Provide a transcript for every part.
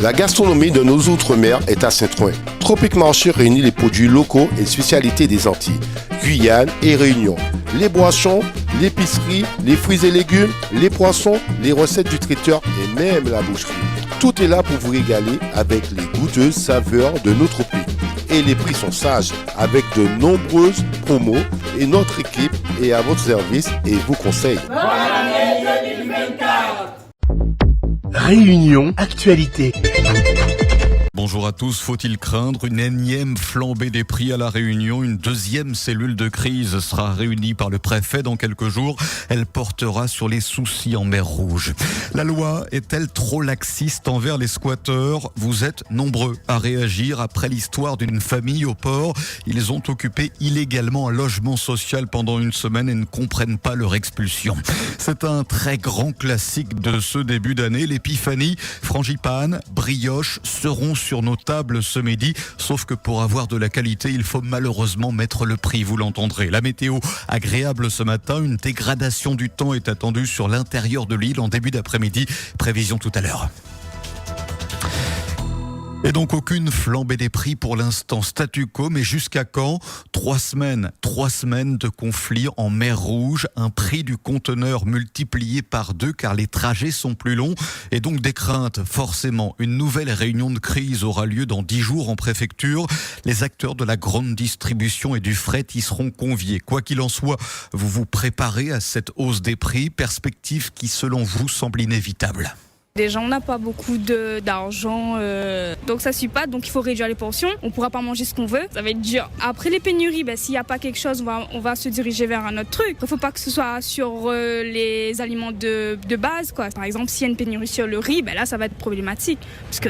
La gastronomie de nos outre-mer est à Saint-Ouen. Tropic Marché réunit les produits locaux et spécialités des Antilles, Guyane et Réunion. Les boissons, l'épicerie, les fruits et légumes, les poissons, les recettes du traiteur et même la boucherie. Tout est là pour vous régaler avec les goûteuses saveurs de notre pays. Et les prix sont sages avec de nombreuses promos et notre équipe est à votre service et vous conseille. Bonne année 2024. Réunion Actualité. Bonjour à tous. Faut-il craindre une énième flambée des prix à La Réunion? Une deuxième cellule de crise sera réunie par le préfet dans quelques jours. Elle portera sur les soucis en mer Rouge. La loi est-elle trop laxiste envers les squatteurs? Vous êtes nombreux à réagir après l'histoire d'une famille au port. Ils ont occupé illégalement un logement social pendant une semaine et ne comprennent pas leur expulsion. C'est un très grand classique de ce début d'année. L'épiphanie, frangipane, brioche seront sur nos tables ce midi, sauf que pour avoir de la qualité, il faut malheureusement mettre le prix, vous l'entendrez. La météo agréable ce matin, une dégradation du temps est attendue sur l'intérieur de l'île en début d'après-midi. Prévision tout à l'heure. Et donc aucune flambée des prix pour l'instant, statu quo, mais jusqu'à quand? 3 semaines de conflit en mer Rouge, un prix du conteneur multiplié par 2 car les trajets sont plus longs et donc des craintes. Forcément, une nouvelle réunion de crise aura lieu dans 10 jours en préfecture. Les acteurs de la grande distribution et du fret y seront conviés. Quoi qu'il en soit, vous vous préparez à cette hausse des prix, perspective qui selon vous semble inévitable. Déjà, on n'a pas beaucoup d'argent, donc ça suit pas, donc il faut réduire les portions. On pourra pas manger ce qu'on veut, ça va être dur. Après les pénuries, s'il n'y a pas quelque chose, on va se diriger vers un autre truc. Il faut pas que ce soit sur les aliments de base, quoi. Par exemple, s'il y a une pénurie sur le riz, là ça va être problématique, parce que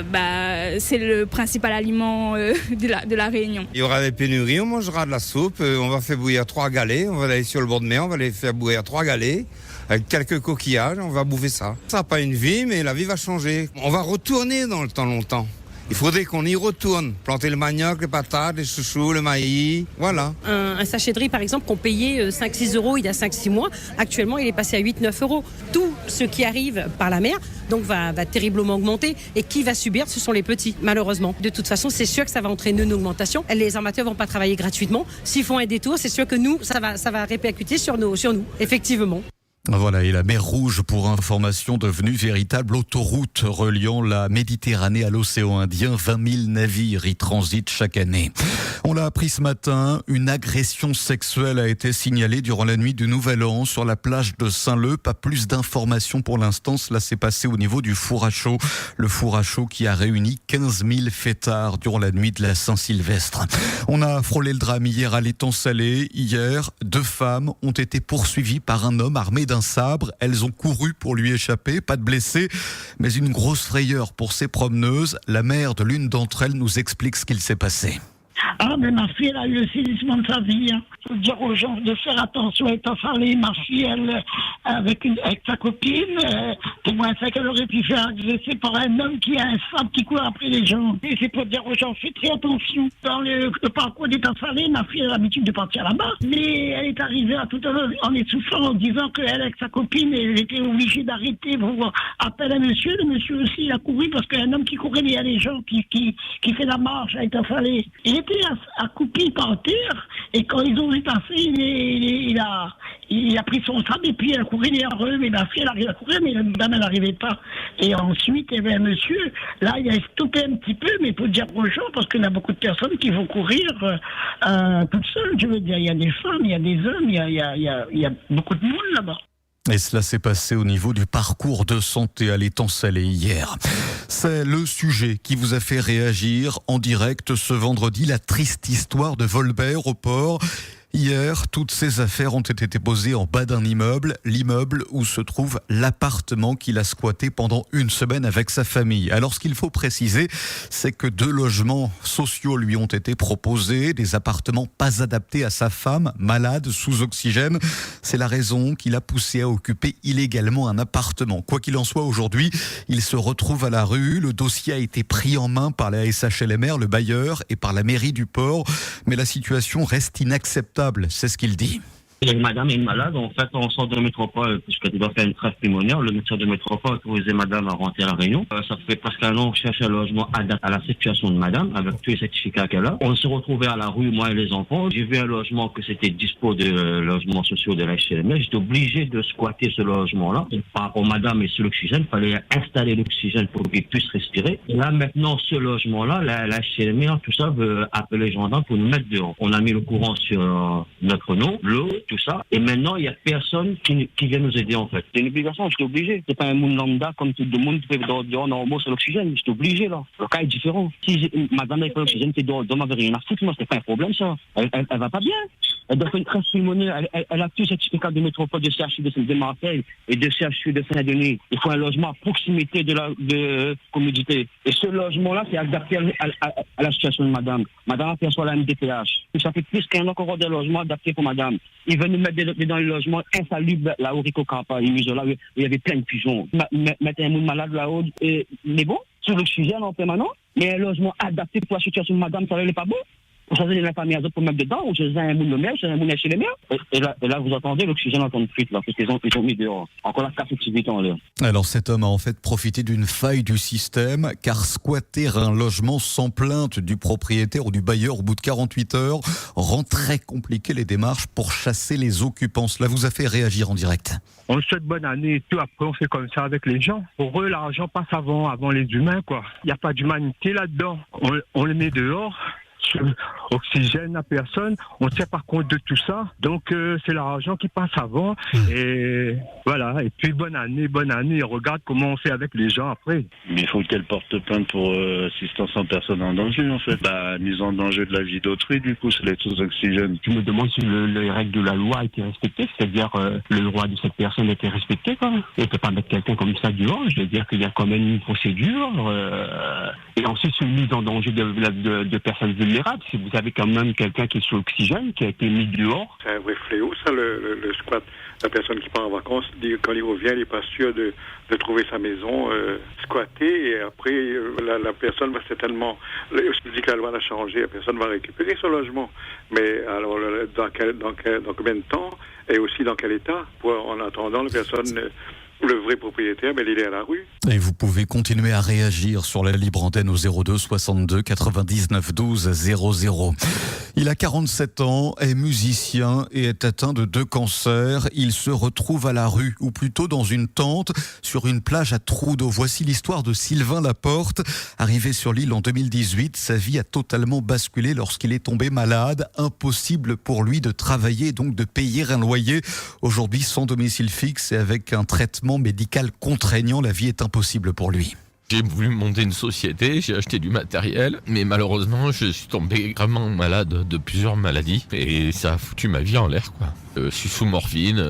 c'est le principal aliment de la Réunion. Il y aura des pénuries, on mangera de la soupe, on va faire bouillir 3 galets, on va aller sur le bord de mer, on va les faire bouillir 3 galets. Avec quelques coquillages, on va bouffer ça. Ça n'a pas une vie, mais la vie va changer. On va retourner dans le temps longtemps. Il faudrait qu'on y retourne. Planter le manioc, les patates, les chouchous, le maïs, voilà. Un sachet de riz, par exemple, qu'on payait 5-6 euros il y a 5-6 mois, actuellement, il est passé à 8-9 euros. Tout ce qui arrive par la mer, donc va terriblement augmenter. Et qui va subir, ce sont les petits, malheureusement. De toute façon, c'est sûr que ça va entraîner une augmentation. Les armateurs ne vont pas travailler gratuitement. S'ils font un détour, c'est sûr que nous, ça va répercuter sur nous, effectivement. Voilà, et la mer Rouge, pour information, devenue véritable autoroute reliant la Méditerranée à l'océan Indien. 20 000 navires y transitent chaque année. On l'a appris ce matin, une agression sexuelle a été signalée durant la nuit du Nouvel An sur la plage de Saint-Leu. Pas plus d'informations pour l'instant, cela s'est passé au niveau du four à chaud. Le four à chaud qui a réuni 15 000 fêtards durant la nuit de la Saint-Sylvestre. On a frôlé le drame hier à l'étang salé. Hier, 2 femmes ont été poursuivies par un homme armé d'un sabre. Elles ont couru pour lui échapper, pas de blessés, mais une grosse frayeur pour ces promeneuses. La mère de l'une d'entre elles nous explique ce qu'il s'est passé. Ah, mais ma fille, elle a eu le saisissement de sa vie. Il faut dire aux gens de faire attention à étant salé. Ma fille, elle, avec sa copine, témoin fait qu'elle aurait pu faire agresser par un homme qui a un sabre qui court après les gens. Et c'est pour dire aux gens, faites très attention. Dans le parcours d'état salé, ma fille a l'habitude de partir là-bas. Mais elle est arrivée à tout à l'heure en essoufflant, en disant qu'elle, avec sa copine, elle était obligée d'arrêter pour appeler un monsieur. Le monsieur aussi, il a couru parce qu'il y a un homme qui courait, mais il y a des gens qui fait la marche à état salé. Il était accroupi par terre, et quand ils ont vu passer, il a pris son sabre et puis elle a couru derrière eux, mais ma fille elle arrive à courir, mais la dame elle n'arrivait pas. Et ensuite, il y avait un monsieur, là il a stoppé un petit peu, mais pour dire aux gens, parce qu'il y a beaucoup de personnes qui vont courir toutes seules, je veux dire, il y a des femmes, il y a des hommes, il y a beaucoup de monde là-bas. Et cela s'est passé au niveau du parcours de santé à l'étang salé hier. C'est le sujet qui vous a fait réagir en direct ce vendredi, la triste histoire de Volbert au port. Hier, toutes ces affaires ont été déposées en bas d'un immeuble, l'immeuble où se trouve l'appartement qu'il a squatté pendant une semaine avec sa famille. Alors ce qu'il faut préciser, c'est que 2 logements sociaux lui ont été proposés, des appartements pas adaptés à sa femme, malade, sous oxygène. C'est la raison qui l'a poussé à occuper illégalement un appartement. Quoi qu'il en soit, aujourd'hui, il se retrouve à la rue. Le dossier a été pris en main par la SHLMR, le bailleur, et par la mairie du port. Mais la situation reste inacceptable. C'est ce qu'il dit. Et madame est malade, en fait, on sort de métropole, puisqu'elle doit faire une trêve pulmonaire. Le médecin de métropole a autorisé madame à rentrer à la Réunion. Ça fait presque un an qu'on cherche un logement adapté à la situation de madame, avec tous les certificats qu'elle a. On s'est retrouvés à la rue, moi et les enfants. J'ai vu un logement que c'était dispo de logements sociaux de la HLM. J'étais obligé de squatter ce logement-là. Par rapport à madame et sur l'oxygène, il fallait installer l'oxygène pour qu'il puisse respirer. Et là, maintenant, ce logement-là, la HLM, tout ça veut appeler les gendarmes pour nous mettre dehors. On a mis le courant sur notre nom, l'eau, tout ça. Et maintenant, il n'y a personne qui vient nous aider, en fait. C'est une obligation, j'étais obligé. C'est pas un monde lambda comme tout le monde qui peut dehors normalement sur l'oxygène. J'étais obligé, là. Le cas est différent. Si madame n'a pas l'oxygène, c'est dehors, m'avait rien à foutre, moi, c'est pas un problème, ça. Elle va pas bien. Elle doit faire une trêve pulmonaire. Elle a plus certificat de métropole de CHU de Marseille et de CHU de Saint-Denis. Il faut un logement à proximité de la commodité. Et ce logement-là, c'est adapté à la situation de madame. Madame aperçoit la MDPH. Ça fait plus qu'un an qu'on aura des logements adaptés pour madame. Ils veulent nous mettre dans les logements insalubres là-haut, Rico Capa, là où il y avait plein de pigeons. Mettre un monde malade là-haut. Mais bon, sur l'oxygène en permanent, mais un logement adapté pour la situation de madame, ça n'est pas beau. Vous savez, la famille pour mettre dedans, ou j'ai un monde de mer, j'ai un monde chez les mers. Et là, vous entendez l'oxygène en temps de fuite, là, parce qu'ils ont mis dehors. Encore la capacité en l'air. Alors cet homme a en fait profité d'une faille du système, car squatter un logement sans plainte du propriétaire ou du bailleur au bout de 48 heures rend très compliqué les démarches pour chasser les occupants. Cela vous a fait réagir en direct. On souhaite bonne année et tout, après on fait comme ça avec les gens. Pour eux, l'argent passe avant les humains, quoi. Il n'y a pas d'humanité là-dedans. On les met dehors. Oxygène à personne, on ne tient pas compte de tout ça, donc c'est l'argent qui passe avant, et voilà, et puis bonne année, regarde comment on fait avec les gens après. Mais il faut qu'elle porte plainte pour assistance en personne en danger, en fait. La mise en danger de la vie d'autrui, du coup, c'est les taux d'oxygène. Je me demande si les règles de la loi ont été respectées, c'est-à-dire le droit de cette personne a été respecté, quoi. On ne peut pas mettre quelqu'un comme ça dehors, je veux dire qu'il y a quand même une procédure, et ensuite c'est une mise en danger de personnes vulnérables. Si vous avez quand même quelqu'un qui est sous oxygène, qui a été mis dehors. C'est un vrai fléau, ça, le squat. La personne qui part en vacances, quand il revient, il n'est pas sûr de trouver sa maison squattée. Et après, la personne va certainement... Je dis que la loi l'a changé, la personne va récupérer son logement. Mais alors, dans combien de temps et aussi dans quel état? En attendant, la personne... Le vrai propriétaire, mais il est à la rue. Et vous pouvez continuer à réagir sur la libre antenne au 02 62 99 12 00. Il a 47 ans, est musicien et est atteint de 2 cancers. Il se retrouve à la rue, ou plutôt dans une tente, sur une plage à Trou-d'eau. Voici l'histoire de Sylvain Laporte. Arrivé sur l'île en 2018, sa vie a totalement basculé lorsqu'il est tombé malade. Impossible pour lui de travailler, donc de payer un loyer. Aujourd'hui, sans domicile fixe et avec un traitement médical contraignant, la vie est impossible pour lui. J'ai voulu monter une société, j'ai acheté du matériel, mais malheureusement, je suis tombé gravement malade de plusieurs maladies et ça a foutu ma vie en l'air, quoi. Je suis sous morphine,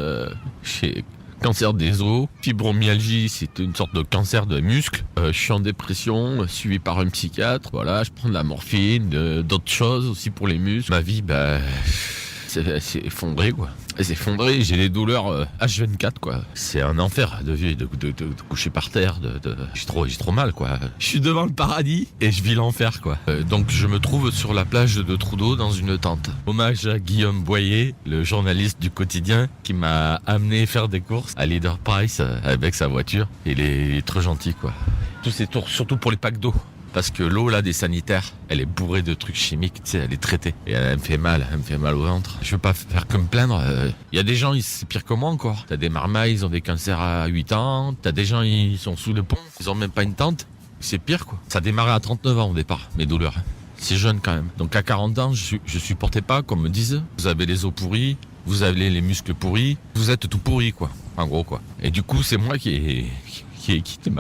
j'ai cancer des os, fibromyalgie, c'est une sorte de cancer de muscles. Je suis en dépression, suivi par un psychiatre. Voilà, je prends de la morphine, d'autres choses aussi pour les muscles. Ma vie, c'est effondré, quoi. C'est effondré, j'ai des douleurs H24, quoi. C'est un enfer de coucher par terre, j'ai trop mal, quoi. Je suis devant le paradis et je vis l'enfer, quoi. Donc je me trouve sur la plage de Trou-d'eau dans une tente. Hommage à Guillaume Boyer, le journaliste du quotidien qui m'a amené faire des courses à Leader Price avec sa voiture. Il est très gentil, quoi. Tous ces tours, surtout pour les packs d'eau. Parce que l'eau, là, des sanitaires, elle est bourrée de trucs chimiques, tu sais, elle est traitée. Et elle me fait mal au ventre. Je veux pas faire que me plaindre. Il y a des gens, c'est pire que moi encore. T'as des marmailles, ils ont des cancers à 8 ans. T'as des gens, ils sont sous le pont, ils ont même pas une tente. C'est pire, quoi. Ça a démarré à 39 ans au départ, mes douleurs. C'est jeune quand même. Donc à 40 ans, je supportais pas, comme me disent. Vous avez les os pourris, vous avez les muscles pourris, vous êtes tout pourri, quoi. En gros, quoi. Et du coup, c'est moi qui ai quitté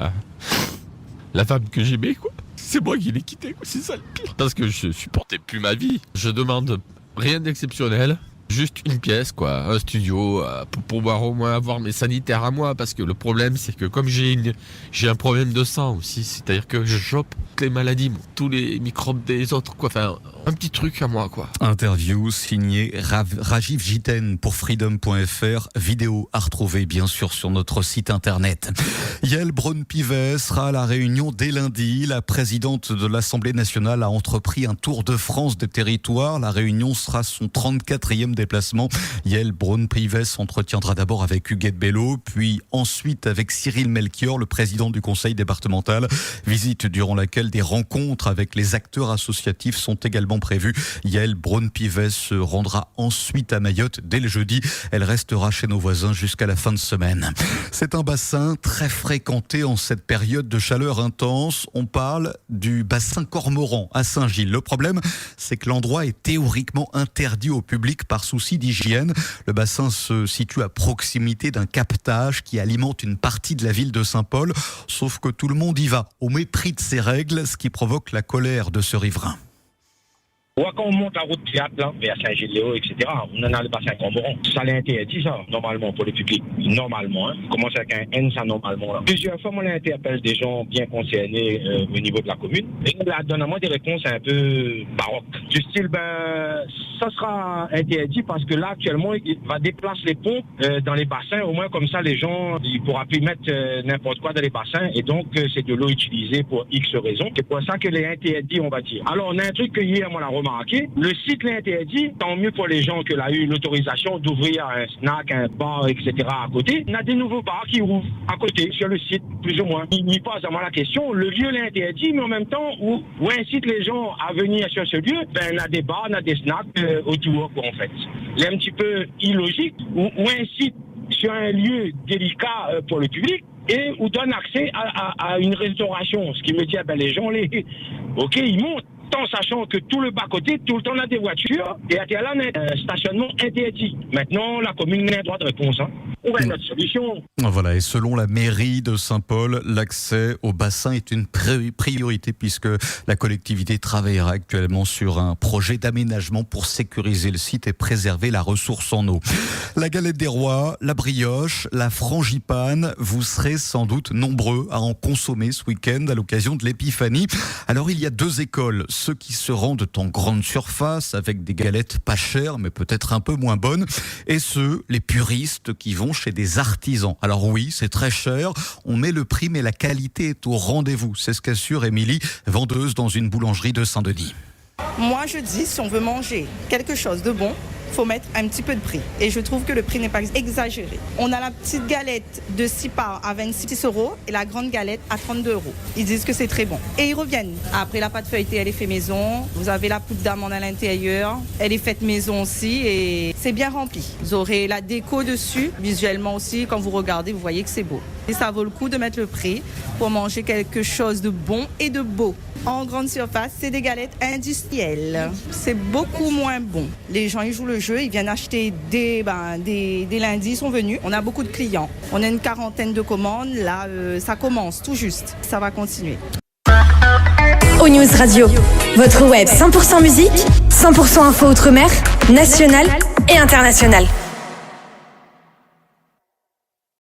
la femme que j'aimais, quoi. C'est moi qui l'ai quitté, quoi. C'est ça le pire. Parce que je supportais plus ma vie. Je demande rien d'exceptionnel. Juste une pièce, quoi, un studio, pour pouvoir au moins avoir mes sanitaires à moi. Parce que le problème, c'est que comme j'ai un problème de sang aussi, c'est-à-dire que je chope les maladies, tous les microbes des autres, quoi. Enfin, un petit truc à moi, quoi. Interview signée Rajiv Jiten pour freedom.fr. Vidéo à retrouver, bien sûr, sur notre site internet. Yael Braun-Pivet sera à La Réunion dès lundi. La présidente de l'Assemblée nationale a entrepris un tour de France des territoires. La Réunion sera son 34e déplacement. Yael Braun-Prives s'entretiendra d'abord avec Huguette Bello, puis ensuite avec Cyril Melchior, le président du conseil départemental. Visite durant laquelle des rencontres avec les acteurs associatifs sont également prévues. Yael Braun-Prives se rendra ensuite à Mayotte dès le jeudi. Elle restera chez nos voisins jusqu'à la fin de semaine. C'est un bassin très fréquenté en cette période de chaleur intense. On parle du bassin Cormoran à Saint-Gilles. Le problème, c'est que l'endroit est théoriquement interdit au public par souci d'hygiène. Le bassin se situe à proximité d'un captage qui alimente une partie de la ville de Saint-Paul. Sauf que tout le monde y va, au mépris de ces règles, ce qui provoque la colère de ce riverain. Quand on monte la route Piat, là, vers Saint-Gilles-Léo, etc., on en a le bassin Cormoran. Ça l'a interdit, ça, normalement, pour le public. Normalement, hein. On commence avec un N, ça, normalement, là. Plusieurs fois, on interpelle des gens bien concernés au niveau de la commune. Et on donne à moi des réponses un peu baroques. Du style, ça sera interdit parce que là, actuellement, il va déplacer les pompes dans les bassins. Au moins, comme ça, les gens, ils ne pourront plus mettre n'importe quoi dans les bassins. Et donc, c'est de l'eau utilisée pour X raisons. C'est pour ça que les interdits, on va dire. Alors, on a un truc que hier, moi, la remarqué. Le site l'interdit, tant mieux pour les gens qu'il a eu l'autorisation d'ouvrir un snack, un bar, etc. à côté. On a des nouveaux bars qui ouvrent à côté, sur le site, plus ou moins. Il pose à moi la question, le lieu l'interdit, mais en même temps, où incite les gens à venir sur ce lieu, on a des bars, on a des snacks autour, en fait. C'est un petit peu illogique, où incite sur un lieu délicat pour le public, et où donne accès à une restauration. Ce qui me dit, les gens, ils montent. En sachant que tout le bas-côté, tout le temps, on a des voitures et à là, on a un stationnement interdit. Maintenant, la commune a un droit de réponse. On va notre solution. Voilà, et selon la mairie de Saint-Paul, l'accès au bassin est une priorité puisque la collectivité travaillera actuellement sur un projet d'aménagement pour sécuriser le site et préserver la ressource en eau. La galette des rois, la brioche, la frangipane, vous serez sans doute nombreux à en consommer ce week-end à l'occasion de l'épiphanie. Alors, il y a deux écoles. Ceux qui se rendent en grande surface avec des galettes pas chères mais peut-être un peu moins bonnes, et ceux, les puristes, qui vont chez des artisans. Alors oui, c'est très cher, on met le prix mais la qualité est au rendez-vous. C'est ce qu'assure Émilie, vendeuse dans une boulangerie de Saint-Denis. Moi je dis, si on veut manger quelque chose de bon, il faut mettre un petit peu de prix. Et je trouve que le prix n'est pas exagéré. On a la petite galette de 6 parts à 26 € et la grande galette à 32 €. Ils disent que c'est très bon. Et ils reviennent. Après, la pâte feuilletée, elle est faite maison. Vous avez la poudre d'amande à l'intérieur. Elle est faite maison aussi et c'est bien rempli. Vous aurez la déco dessus. Visuellement aussi, quand vous regardez, vous voyez que c'est beau. Et ça vaut le coup de mettre le prix pour manger quelque chose de bon et de beau. En grande surface, c'est des galettes industrielles. C'est beaucoup moins bon. Les gens, ils jouent le jeu, ils viennent acheter dès lundi, ils sont venus. On a beaucoup de clients. On a une quarantaine de commandes. Là, ça commence tout juste. Ça va continuer. O-News Radio, votre web 100% musique, 100% info outre-mer, nationale et internationale.